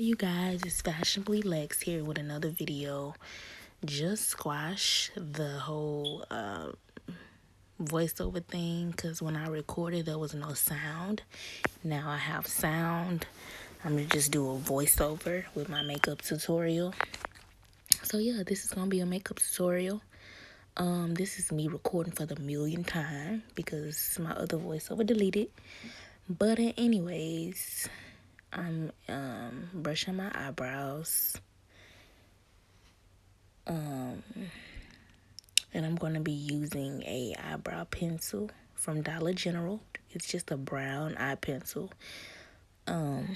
You guys, it's Fashionably Lex here with another video. Just squash the whole voiceover thing because when I recorded there was no sound. Now I have sound. I'm gonna just do a voiceover with my makeup tutorial. So yeah, this is gonna be a makeup tutorial. This is me recording for the millionth time because my other voiceover deleted. But anyways, I'm brushing my eyebrows. And I'm going to be using a eyebrow pencil from Dollar General. It's just a brown eye pencil. The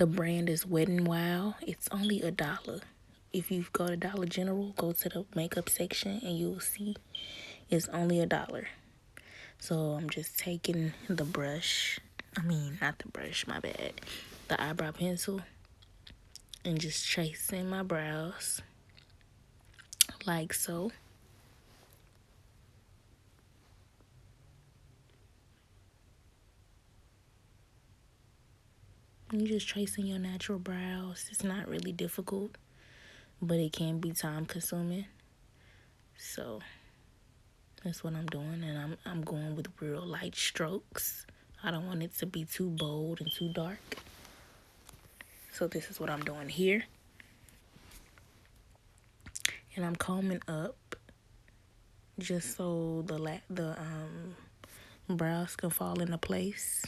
brand is Wet n Wild. It's only $1. If you go to Dollar General, go to the makeup section and you'll see it's only $1. So I'm just taking the brush. Not the brush, my bad. The eyebrow pencil. And just tracing my brows. Like so. You're just tracing your natural brows. It's not really difficult, but it can be time consuming. So that's what I'm doing, and I'm going with real light strokes. I don't want it to be too bold and too dark. So this is what I'm doing here. And I'm combing up just so the brows can fall into place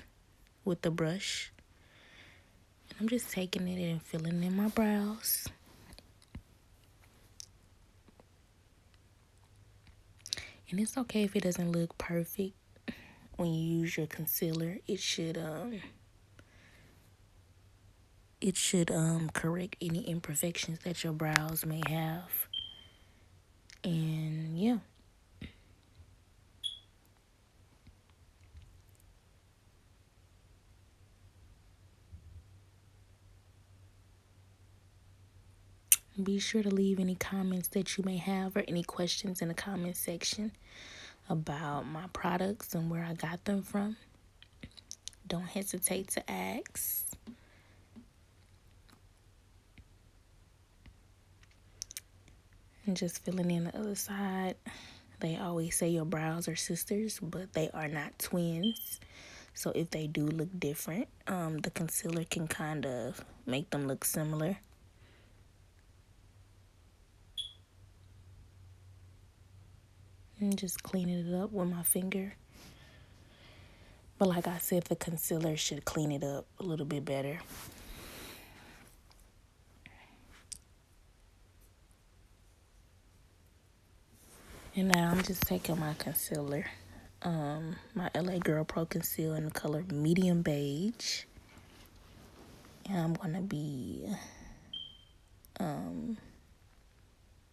with the brush. And I'm just taking it and filling in my brows. And it's okay if it doesn't look perfect when you use your concealer. It should correct any imperfections that your brows may have. And yeah. Be sure to leave any comments that you may have or any questions in the comment section about my products and where I got them from. Don't hesitate to ask. And just filling in the other side. They always say your brows are sisters, but they are not twins. So if they do look different, the concealer can kind of make them look similar. And just cleaning it up with my finger. But like I said, the concealer should clean it up a little bit better. And now I'm just taking my concealer, my LA Girl Pro Conceal in the color medium beige. And I'm going to be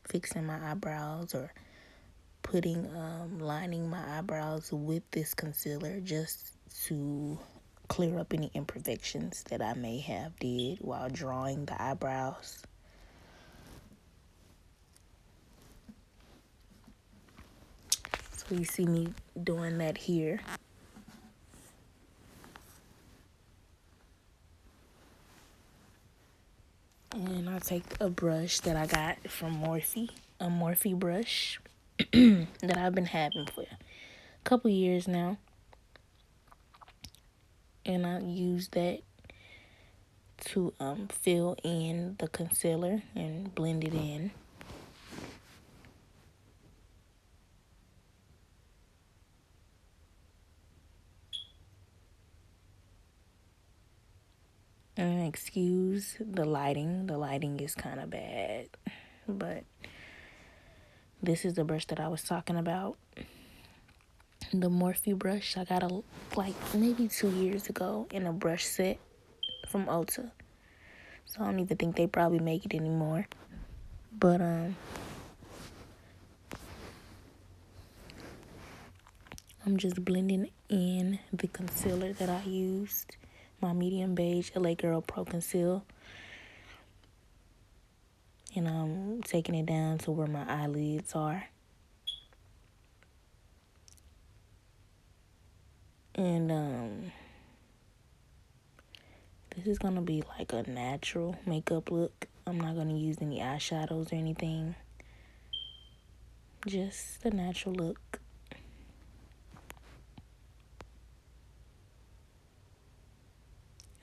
fixing my eyebrows or lining my eyebrows with this concealer just to clear up any imperfections that I may have did while drawing the eyebrows. So you see me doing that here. And I take a brush that I got from Morphe, a Morphe brush that I've been having for a couple years now. And I use that to fill in the concealer and blend it in. And excuse the lighting. The lighting is kind of bad. But this is the brush that I was talking about. The Morphe brush. I got maybe 2 years ago in a brush set from Ulta. So I don't even think they probably make it anymore. But I'm just blending in the concealer that I used. My medium beige LA Girl Pro Conceal. And I'm taking it down to where my eyelids are. And This is going to be like a natural makeup look. I'm not going to use any eyeshadows or anything. Just a natural look.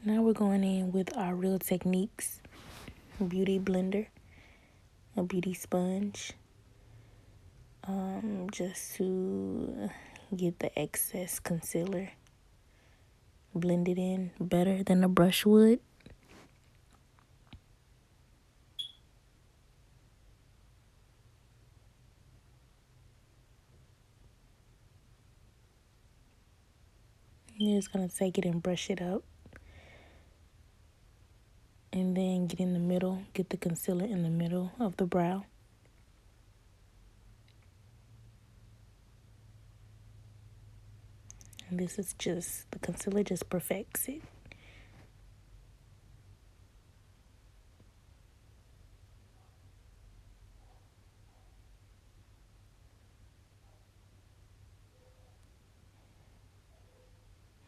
Now we're going in with our Real Techniques beauty blender, a beauty sponge, just to get the excess concealer blended in better than a brush would. You're just going to take it and brush it up. And then get in the middle, get the concealer in the middle of the brow. And this is just, the concealer just perfects it.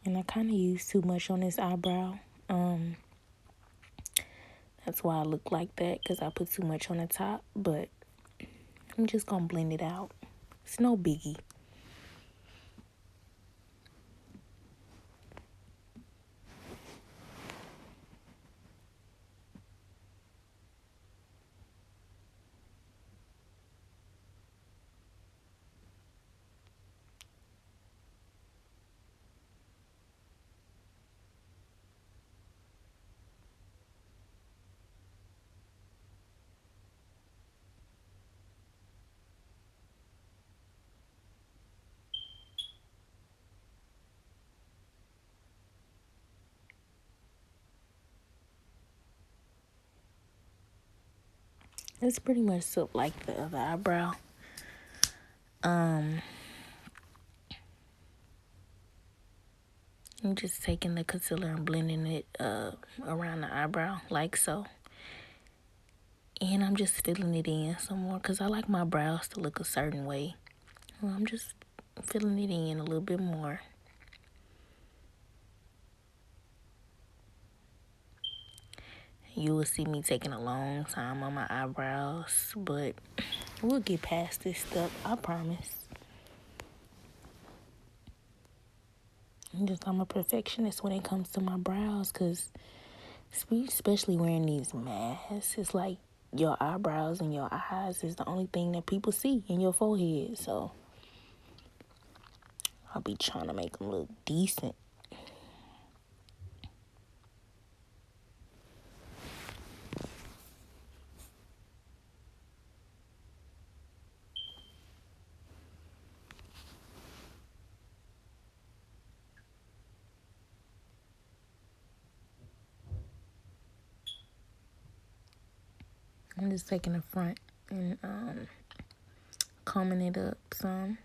And I kind of used too much on this eyebrow. That's why I look like that, because I put too much on the top. But I'm just going to blend it out. It's no biggie. It's pretty much up like the other eyebrow. I'm just taking the concealer and blending it around the eyebrow like so. And I'm just filling it in some more because I like my brows to look a certain way. Well, I'm just filling it in a little bit more. You will see me taking a long time on my eyebrows, but we'll get past this step, I promise. I'm a perfectionist when it comes to my brows, because especially wearing these masks, it's like your eyebrows and your eyes is the only thing that people see in your forehead. So I'll be trying to make them look decent. I'm just taking the front and combing it up some.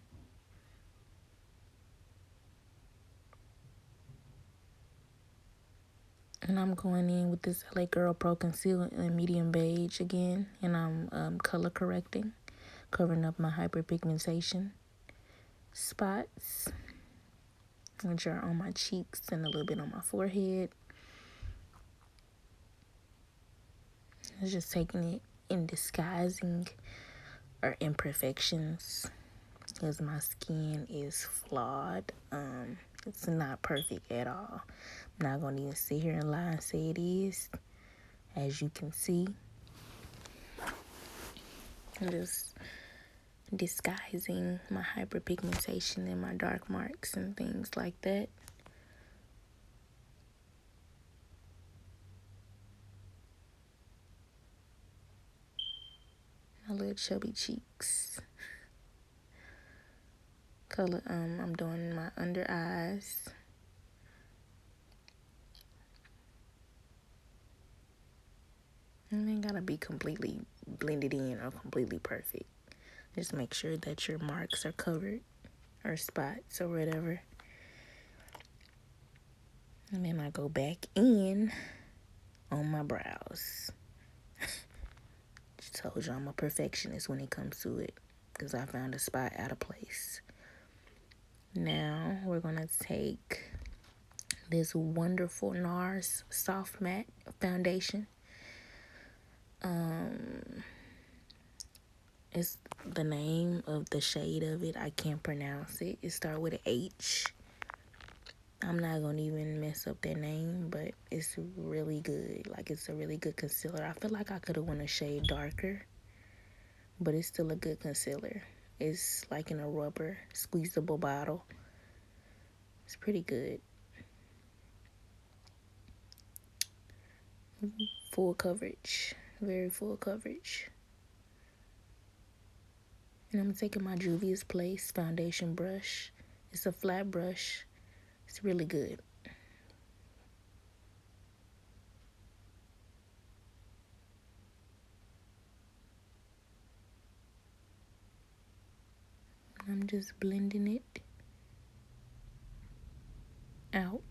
And I'm going in with this LA Girl Pro Concealer in medium beige again. And I'm color correcting, covering up my hyperpigmentation spots, which are on my cheeks and a little bit on my forehead. It's just taking it and disguising our imperfections, because my skin is flawed. It's not perfect at all. I'm not going to even sit here and lie and say it is. As you can see, I'm just disguising my hyperpigmentation and my dark marks and things like that. My little chubby cheeks. Color, I'm doing my under eyes. And they gotta be completely blended in or completely perfect. Just make sure that your marks are covered, or spots or whatever. And then I go back in on my brows. Just told you I'm a perfectionist when it comes to it, because I found a spot out of place. Now we're gonna take this wonderful NARS Soft Matte Foundation. It's the name of the shade of it. I can't pronounce it. It starts with an H. I'm not gonna even mess up that name, but it's really good. Like, it's a really good concealer. I feel like I could have went a shade darker, but it's still a good concealer. It's like in a rubber squeezable bottle. It's pretty good. Full coverage. Very full coverage. And I'm taking my Juvia's Place foundation brush. It's a flat brush. It's really good. I'm just blending it out.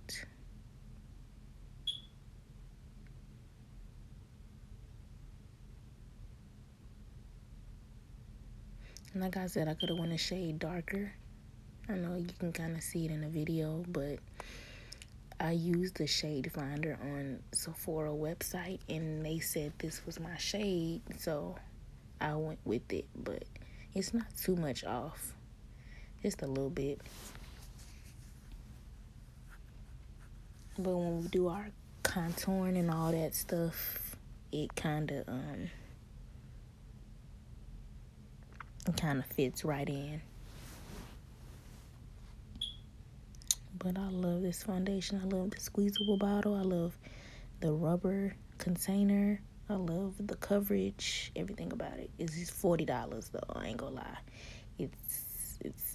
And like I said, I could have went a shade darker. I know you can kind of see it in the video, but I used the shade finder on Sephora website and they said this was my shade, so I went with it, but it's not too much off, just a little bit. But when we do our contouring and all that stuff, it kind of fits right in. But I love this foundation. I love the squeezable bottle. I love the rubber container. I love the coverage, everything about it. It's just $40 though, I ain't gonna lie. It's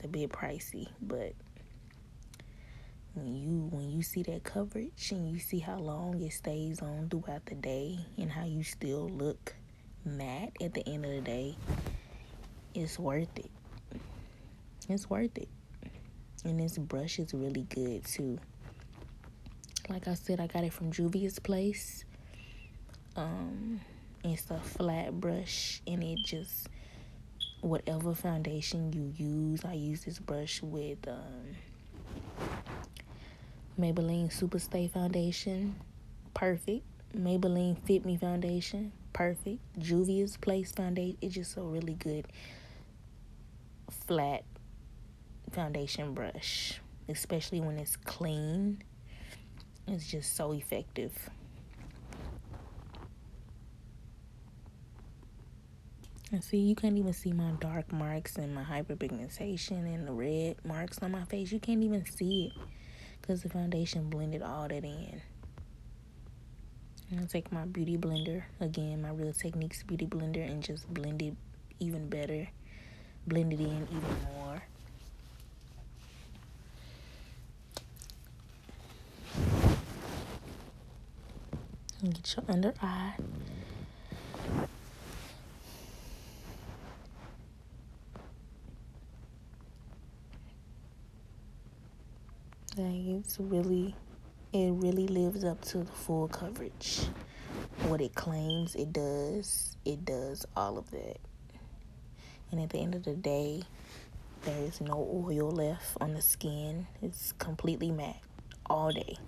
a bit pricey, but when you see that coverage and you see how long it stays on throughout the day and how you still look matte at the end of the day, it's worth it. It's worth it. And this brush is really good too. Like I said, I got it from Juvia's Place. It's a flat brush, and it just, whatever foundation you use, I use this brush with Maybelline Superstay foundation, perfect. Maybelline Fit Me foundation, perfect. Juvia's Place foundation, it's just a really good flat foundation brush, especially when it's clean. It's just so effective. And see, you can't even see my dark marks and my hyperpigmentation and the red marks on my face. You can't even see it because the foundation blended all that in. I'm going to take my beauty blender, again, my Real Techniques beauty blender, and just blend it even better. Blend it in even more. And get your under eye. Like, it really lives up to the full coverage. What it claims it does all of that. And at the end of the day, there is no oil left on the skin. It's completely matte all day.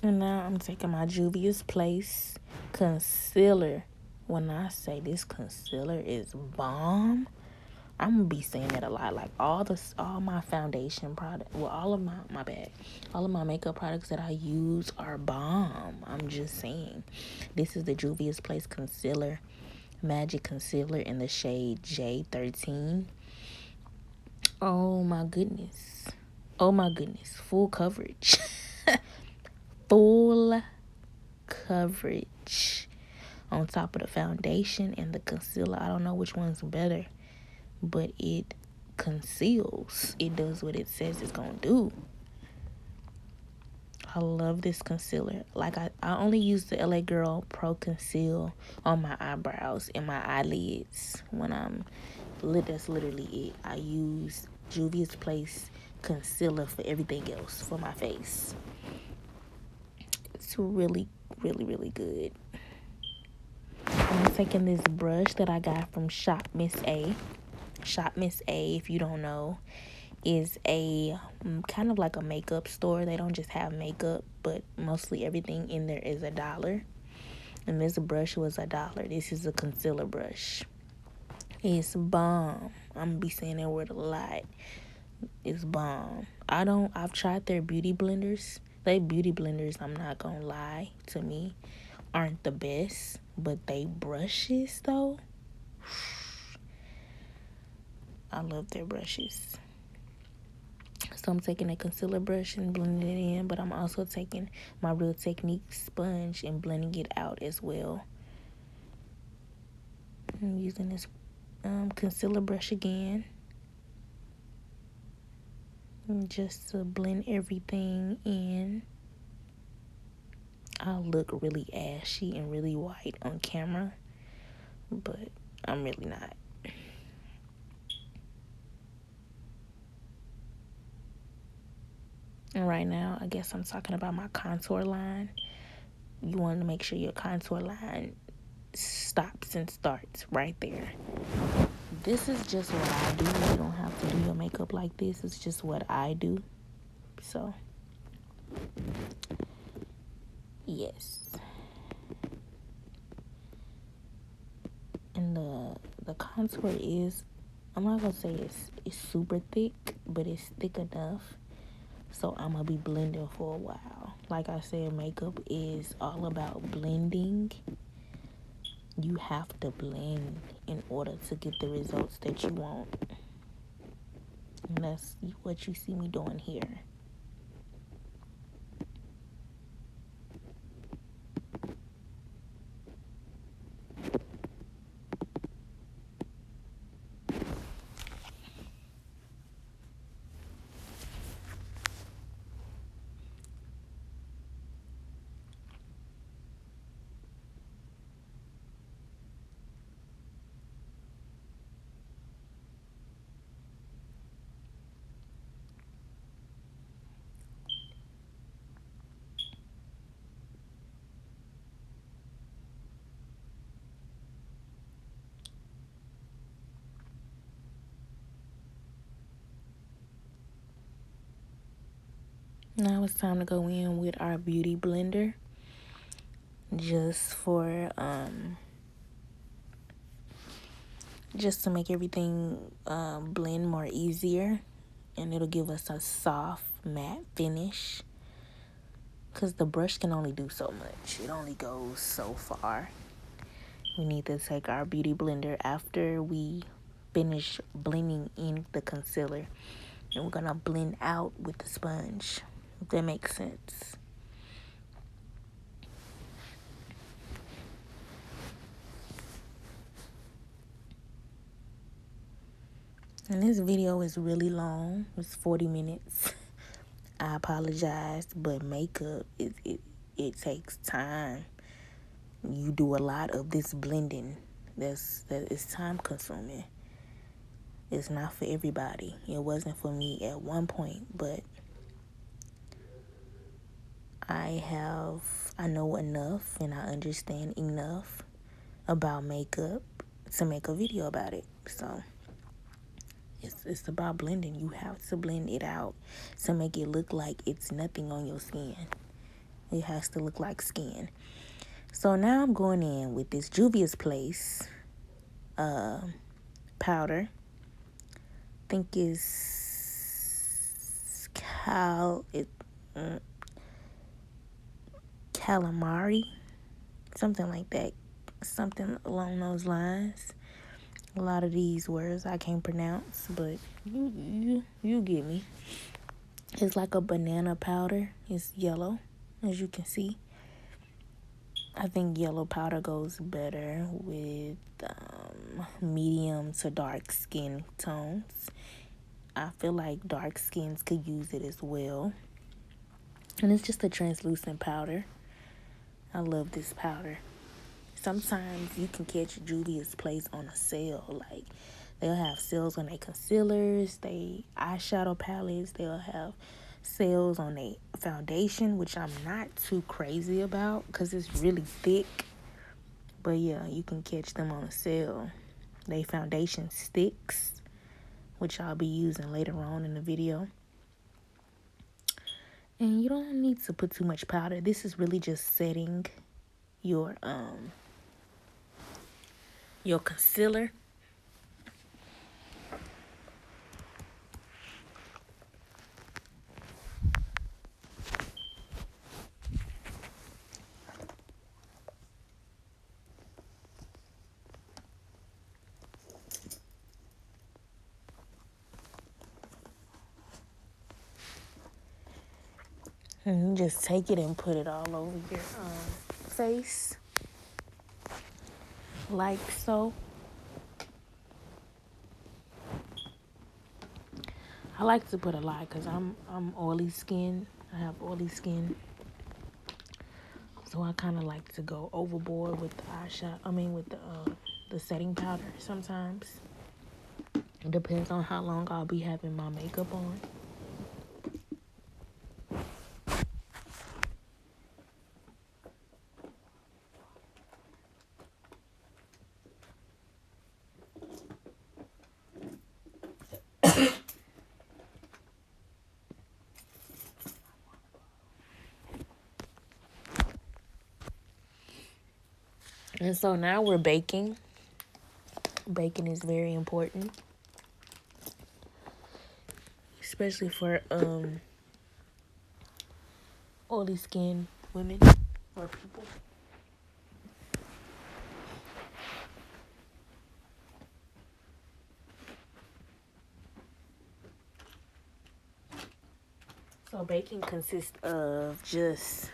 And now I'm taking my Juvia's Place concealer. When I say this concealer is bomb, I'm gonna be saying that a lot. Like all my foundation product, well, all of my makeup products that I use are bomb. I'm just saying. This is the Juvia's Place concealer, magic concealer in the shade J13. Oh my goodness, full coverage. Full coverage on top of the foundation and the concealer. I don't know which one's better, but it conceals. It does what it says it's gonna do. I love this concealer. Like, I only use the LA Girl Pro Conceal on my eyebrows and my eyelids when I'm lit. That's literally it. I use Juvia's Place concealer for everything else for my face. It's really, really, really good. I'm taking this brush that I got from Shop Miss A. Shop Miss A, if you don't know, is a kind of like a makeup store. They don't just have makeup, but mostly everything in there is $1. And this brush was $1. This is a concealer brush. It's bomb. I'm gonna be saying that word a lot. It's bomb. I've tried their beauty blenders. They beauty blenders, I'm not gonna lie, to me, aren't the best. But they brushes, though, I love their brushes. So I'm taking a concealer brush and blending it in, but I'm also taking my Real Technique sponge and blending it out as well. I'm using this concealer brush again, just to blend everything in. I look really ashy and really white on camera, but I'm really not. And right now, I guess I'm talking about my contour line. You want to make sure your contour line stops and starts right there. This is just what I do. You don't have to do your makeup like this. It's just what I do. So, yes. And the contour is, I'm not gonna say it's super thick, but it's thick enough. So I'm gonna be blending for a while. Like I said, makeup is all about blending. You have to blend in order to get the results that you want. And that's what you see me doing here. Now it's time to go in with our beauty blender, just to make everything blend more easier, and it'll give us a soft matte finish, because the brush can only do so much. It only goes so far. We need to take our beauty blender after we finish blending in the concealer, and we're gonna blend out with the sponge, if that makes sense. And this video is really long. It's 40 minutes. I apologize, but makeup, it takes time. You do a lot of this blending. That is time consuming. It's not for everybody. It wasn't for me at one point, but I know enough and I understand enough about makeup to make a video about it. So it's about blending. You have to blend it out to make it look like it's nothing on your skin. It has to look like skin. So now I'm going in with this Juvia's Place powder. I think it's calamari, something like that, something along those lines. A lot of these words I can't pronounce, but you get me. It's like a banana powder. It's yellow, as you can see. I think yellow powder goes better with medium to dark skin tones. I feel like dark skins could use it as well. And it's just a translucent powder. I love this powder. Sometimes you can catch Juvia's Place on a sale. Like, they'll have sales on their concealers, they eyeshadow palettes. They'll have sales on their foundation, which I'm not too crazy about because it's really thick. But yeah, you can catch them on a sale. They foundation sticks, which I'll be using later on in the video. And you don't need to put too much powder. This is really just setting your concealer. And you just take it and put it all over your face, like so. I like to put a lot because I'm oily skin. I have oily skin, so I kind of like to go overboard with the eyeshadow. I mean, with the setting powder. Sometimes it depends on how long I'll be having my makeup on. And so now we're baking. Baking is very important, especially for oily skin women or people. So baking consists of just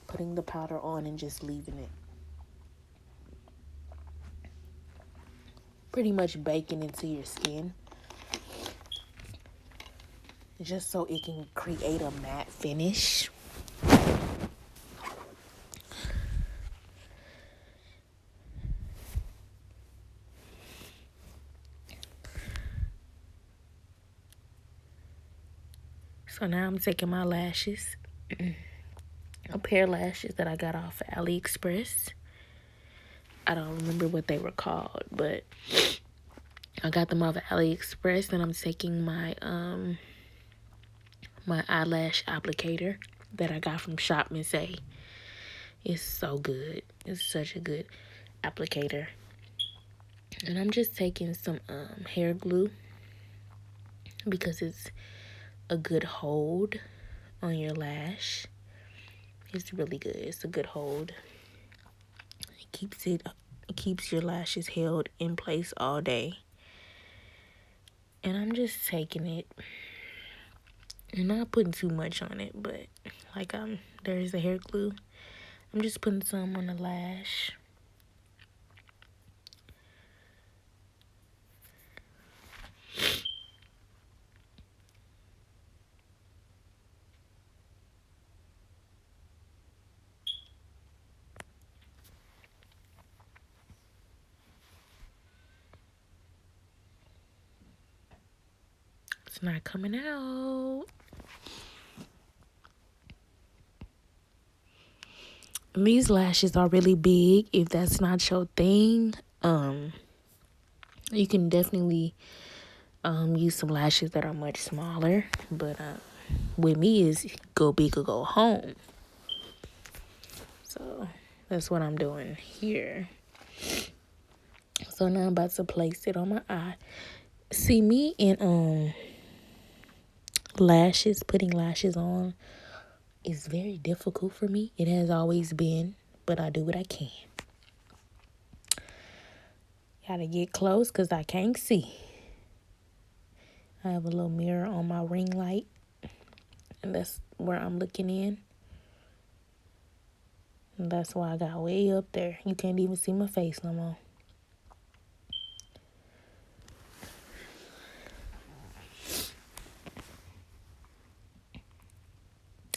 putting the powder on and just leaving it. Pretty much baking into your skin, just so it can create a matte finish. So now I'm taking my lashes, a pair of lashes that I got off of AliExpress. I don't remember what they were called, but I got them off of AliExpress, and I'm taking my my eyelash applicator that I got from Shop Miss A. It's so good. It's such a good applicator. And I'm just taking some hair glue because it's a good hold on your lash. It's really good. It's a good hold. It keeps your lashes held in place all day. And I'm just taking it and not putting too much on it, but like there's the hair glue. I'm just putting some on the lash. It's not coming out. These lashes are really big. If that's not your thing, you can definitely use some lashes that are much smaller. But with me is go big or go home. So that's what I'm doing here. So now I'm about to place it on my eye. See, me and lashes, putting lashes on is very difficult for me. It has always been, but I do what I can. Gotta get close because I can't see. I have a little mirror on my ring light, and that's where I'm looking in. That's why I got way up there. You can't even see my face no more.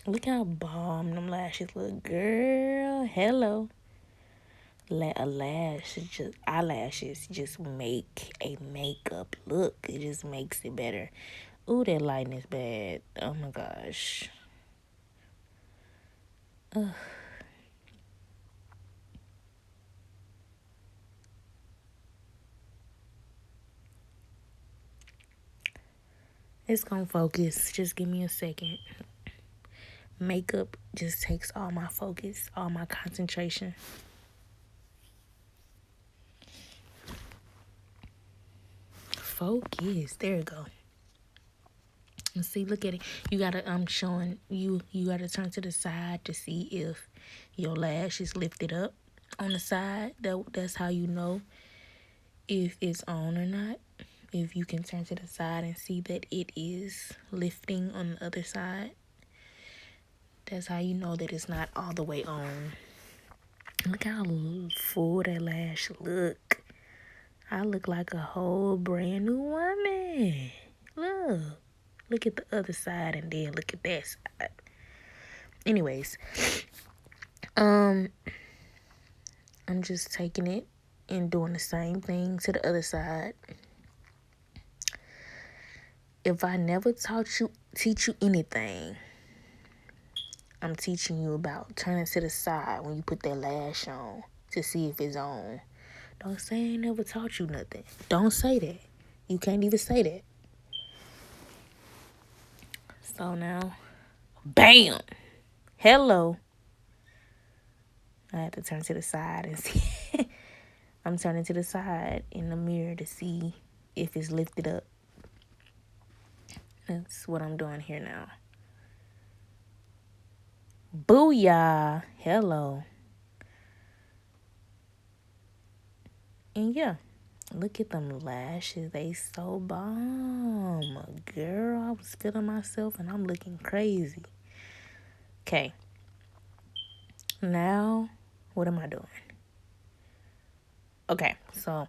Look how bomb them lashes look, girl. Hello. Eyelashes just make a makeup look. It just makes it better. Ooh, that lighting is bad. Oh my gosh. Ugh. It's gonna focus. Just give me a second. Makeup just takes all my focus, all my concentration. Focus. There you go. And see, look at it. You gotta showing you gotta turn to the side to see if your lash is lifted up on the side. That's how you know if it's on or not. If you can turn to the side and see that it is lifting on the other side, that's how you know that it's not all the way on. Look how full that lash look. I look like a whole brand new woman. Look at the other side and then look at that side. Anyways, I'm just taking it and doing the same thing to the other side. If I never teach you anything, I'm teaching you about turning to the side when you put that lash on to see if it's on. Don't say I ain't never taught you nothing. Don't say that. You can't even say that. So now, bam! Hello. I had to turn to the side and see. I'm turning to the side in the mirror to see if it's lifted up. That's what I'm doing here now. Booyah. Hello. And yeah, look at them lashes. They so bomb. Girl, I was feeling myself and I'm looking crazy. Okay. Now, what am I doing? Okay, so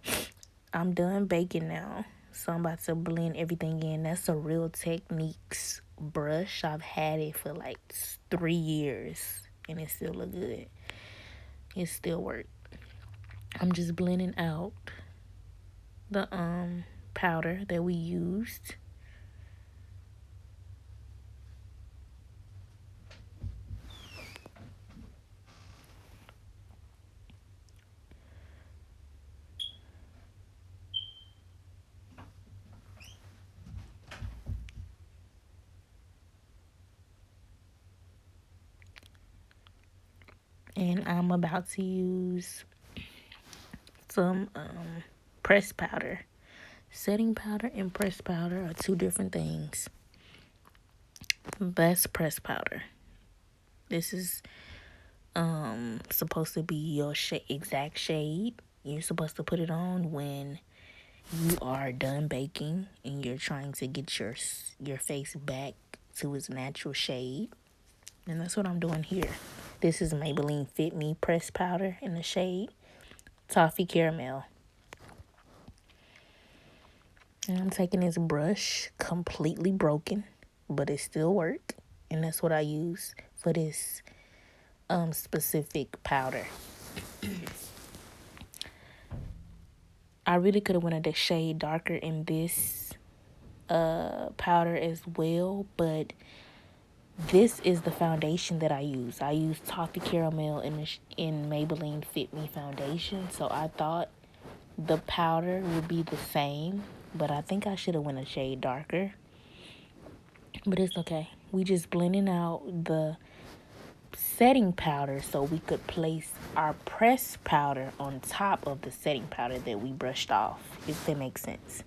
I'm done baking now. So I'm about to blend everything in. That's a Real Techniques brush. I've had it for like 3 years and it still look good. It still works. I'm just blending out the powder that we used. And I'm about to use some pressed powder. Setting powder and pressed powder are two different things. That's pressed powder. This is supposed to be your exact shade. You're supposed to put it on when you are done baking and you're trying to get your face back to its natural shade. And that's what I'm doing here. This is Maybelline Fit Me pressed powder in the shade Toffee Caramel. And I'm taking this brush, completely broken, but it still works. And that's what I use for this specific powder. I really could have went a shade darker in this powder as well, but this is the foundation that I use. I use Toffee Caramel in Maybelline Fit Me foundation, so I thought the powder would be the same, but I think I should have went a shade darker. But it's okay. We just blending out the setting powder so we could place our pressed powder on top of the setting powder that we brushed off, if that makes sense.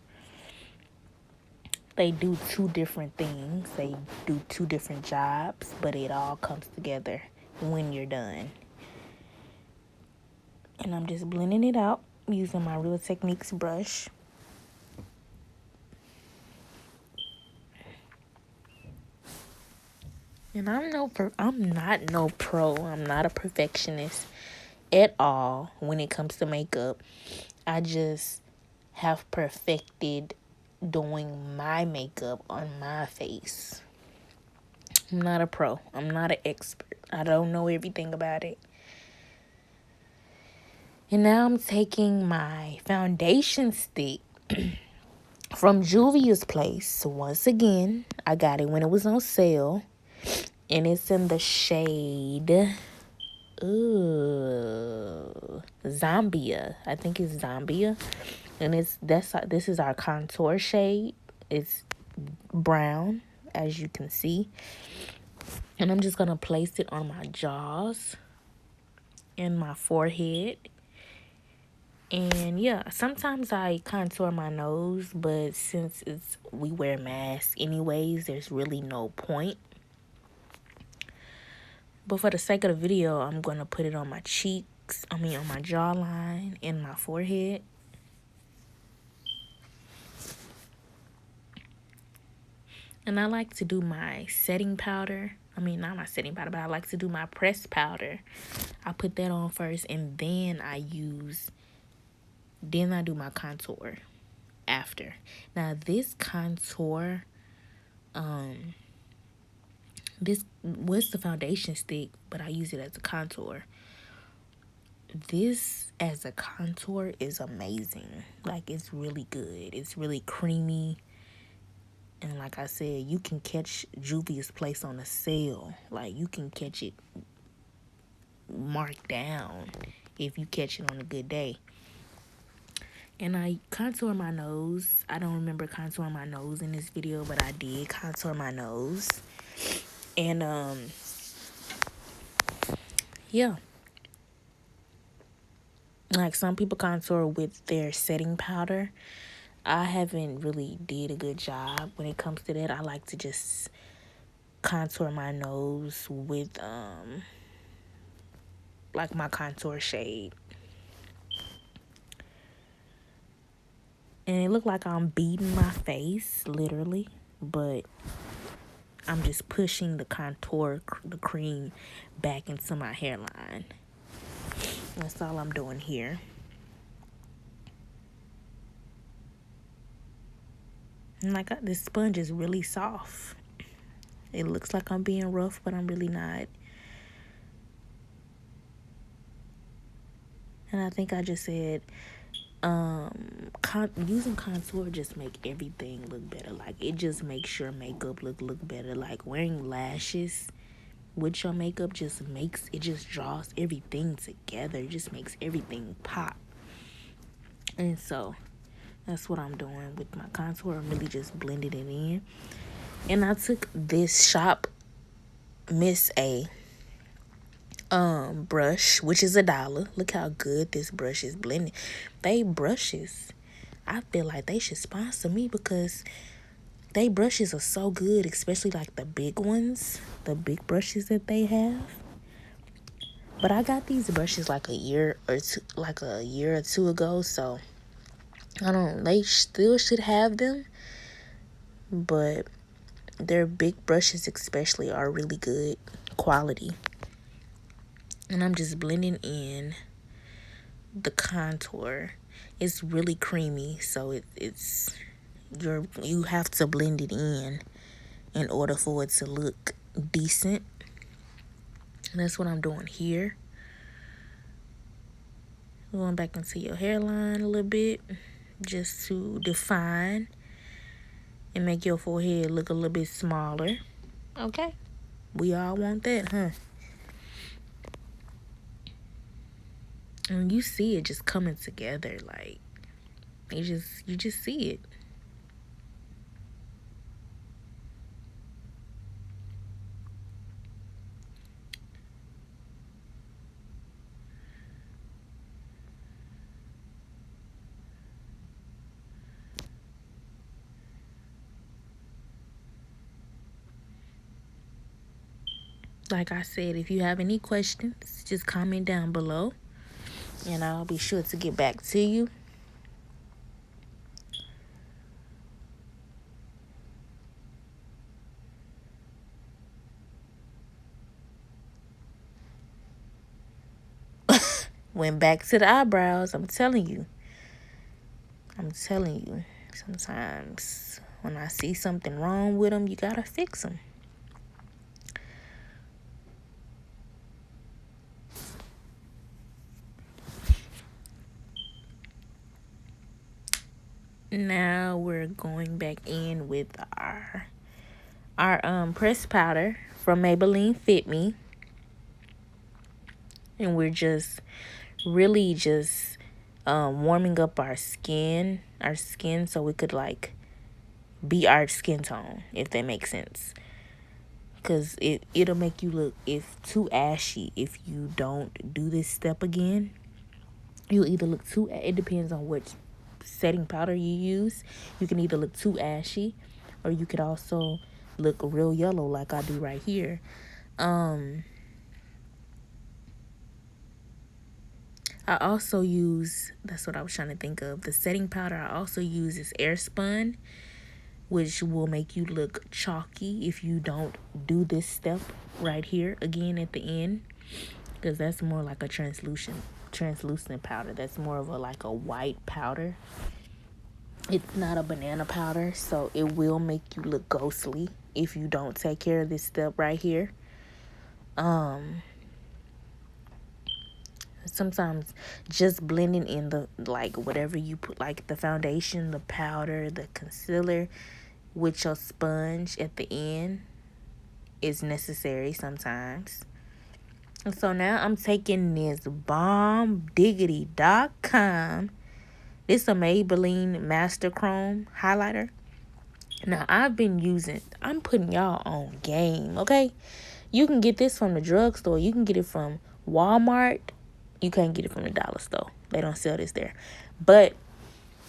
They do two different things. They do two different jobs, but it all comes together when you're done. And I'm just blending it out using my Real Techniques brush. And I'm not no pro. I'm not a perfectionist at all when it comes to makeup. I just have perfected doing my makeup on my face. I'm not a pro. I'm not an expert. I don't know everything about it. And now I'm taking my foundation stick from Juvia's Place. Once again, I got it when it was on sale. And it's in the shade Zambia. I think it's Zambia. And this is our contour shade. It's brown, as you can see. And I'm just gonna place it on my jaws and my forehead. And yeah, sometimes I contour my nose, but since we wear masks anyways, there's really no point. But for the sake of the video, I'm going to put it on my cheeks, on my jawline and my forehead. And I like to do my setting powder. Not my setting powder, but I like to do my pressed powder. I put that on first, and then I do my contour after. Now, this contour, this was the foundation stick, but I use it as a contour. This as a contour is amazing. Like, it's really good. It's really creamy. And like I said, you can catch Juvia's Place on a sale. Like, you can catch it marked down if you catch it on a good day. And I contour my nose. I don't remember contouring my nose in this video, but I did contour my nose. And yeah. Like, some people contour with their setting powder. I haven't really did a good job when it comes to that. I like to just contour my nose with like my contour shade. And it looked like I'm beating my face, literally, but I'm just pushing the the cream back into my hairline. That's all I'm doing here. And like, this sponge is really soft. It looks like I'm being rough, but I'm really not. And I think I just said, using contour just make everything look better. Like, it just makes your makeup look better. Like, wearing lashes with your makeup just draws everything together. It just makes everything pop. And so that's what I'm doing with my contour. I'm really just blending it in. And I took this Shop Miss A brush, which is $1. Look how good this brush is blending. Brushes, I feel like they should sponsor me, because they brushes are so good, especially like the big ones, the big brushes that they have. But I got these brushes like a year or two ago, so they still should have them, but their big brushes especially are really good quality. And I'm just blending in the contour. It's really creamy, so you have to blend it in order for it to look decent. And that's what I'm doing here. Going back into your hairline a little bit, just to define and make your forehead look a little bit smaller. Okay, we all want that, huh? And you see it just coming together. Like, you just see it. Like I said, if you have any questions, just comment down below, and I'll be sure to get back to you. Went back to the eyebrows. I'm telling you. Sometimes when I see something wrong with them, you gotta fix them. Now we're going back in with our pressed powder from Maybelline Fit Me. And we're just really just warming up our skin so we could like be our skin tone, if that makes sense. Because it'll make you look too ashy if you don't do this step again. You'll either look too, it depends on which setting powder you use. You can either look too ashy, or you could also look real yellow like I do right here. I also use, that's what I was trying to think of, the setting powder I also use is Airspun, which will make you look chalky if you don't do this step right here again at the end, because that's more like a translucent powder. That's more of like a white powder. It's not a banana powder, so it will make you look ghostly if you don't take care of this step right here. Sometimes just blending in the, like, whatever you put, like the foundation, the powder, the concealer, with your sponge at the end is necessary sometimes. And so now I'm taking this bombdiggity.com. This is a Maybelline Master Chrome highlighter. Now I'm putting y'all on game, okay? You can get this from the drugstore. You can get it from Walmart. You can't get it from the dollar store. They don't sell this there. But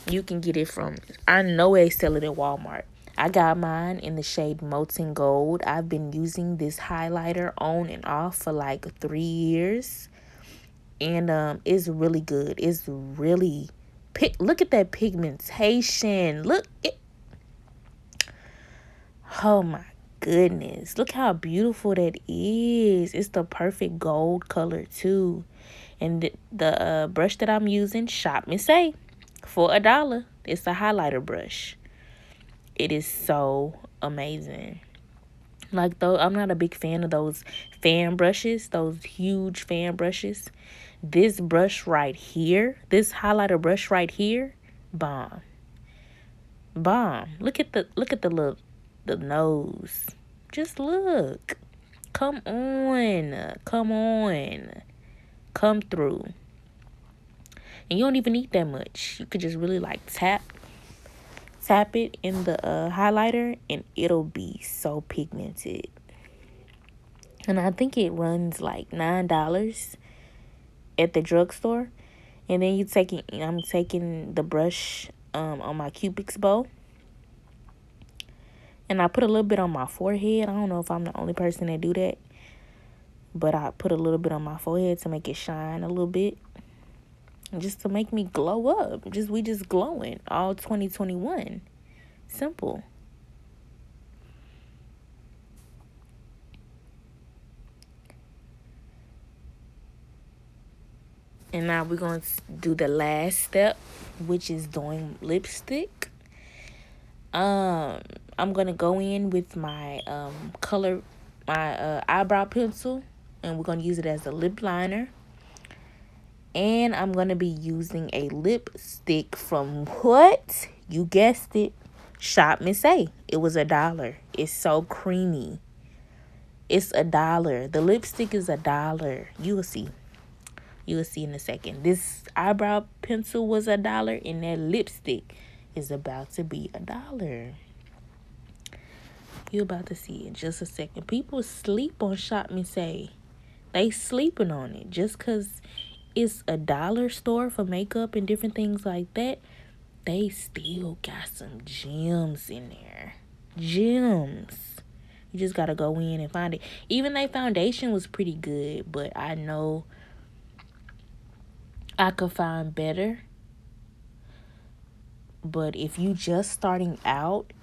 you can get it from, I know they sell it at Walmart. I got mine in the shade Molten Gold. I've been using this highlighter on and off for like 3 years. And it's really good. It's really, look at that pigmentation. Look it. Oh my goodness. Look how beautiful that is. It's the perfect gold color too. And the brush that I'm using, Shop Me Say, for $1. It's a highlighter brush. It is so amazing. Like, though, I'm not a big fan of those fan brushes, those huge fan brushes. This brush right here, this highlighter brush right here, bomb. Look at the nose. Just look. Come on. Come through. And you don't even need that much. You could just really like tap it in the highlighter, and it'll be so pigmented. And I think it runs like $9 at the drugstore. And then I'm taking the brush on my Cupid's bow, and I put a little bit on my forehead. I don't know if I'm the only person that do that, but I put a little bit on my forehead to make it shine a little bit. Just to make me glow up. We just glowing all 2021. Simple. And now we're going to do the last step, which is doing lipstick. I'm going to go in with my eyebrow pencil, and we're going to use it as a lip liner. And I'm going to be using a lipstick from what? You guessed it. Shop Me Say. It was $1. It's so creamy. It's $1. The lipstick is $1. You will see. You will see in a second. This eyebrow pencil was $1, and that lipstick is about to be $1. You're about to see in just a second. People sleep on Shop Me Say. They sleeping on it just because it's a dollar store for makeup and different things like that. They still got some gems in there. Gems. You just gotta go in and find it. Even their foundation was pretty good, but I know I could find better. But if you just starting out,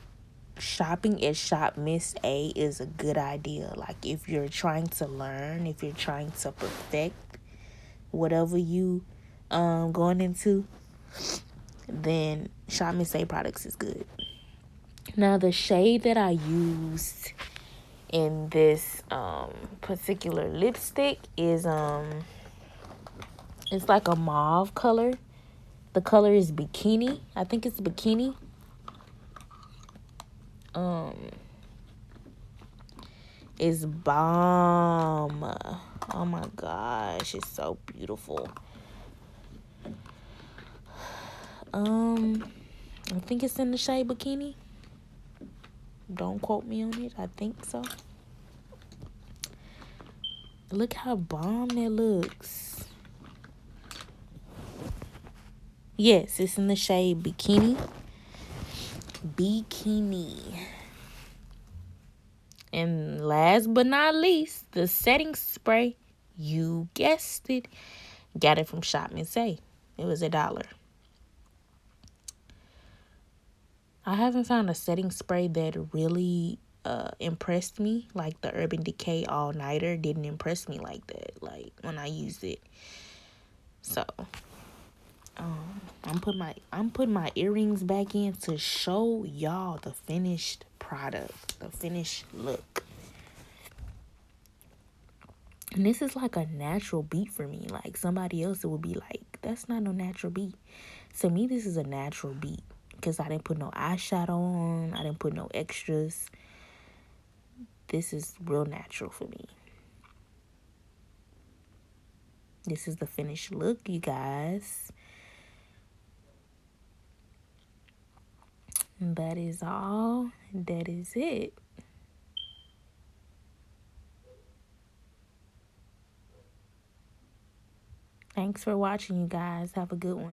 shopping at Shop Miss A is a good idea. Like, if you're trying to learn, if you're trying to perfect whatever you going into, then Shop Miss A products is good. Now the shade that I used in this particular lipstick is it's like a mauve color. The color is Bikini. I think it's Bikini. It's bomb. Oh my gosh, it's so beautiful. I think it's in the shade Bikini. Don't quote me on it. I think so. Look how bomb that looks. Yes, it's in the shade Bikini. Bikini. And last but not least, the setting spray. You guessed it. Got it from Shop Miss A. It was $1. I haven't found a setting spray that really impressed me. Like the Urban Decay All Nighter didn't impress me like that. Like when I used it. So I'm putting my earrings back in to show y'all the finished product, the finished look. And this is like a natural beat for me. Like somebody else, it would be like, that's not no natural beat. To me, this is a natural beat because I didn't put no eyeshadow on. I didn't put no extras. This is real natural for me. This is the finished look, you guys. And that is all. That is it. Thanks for watching, you guys. Have a good one.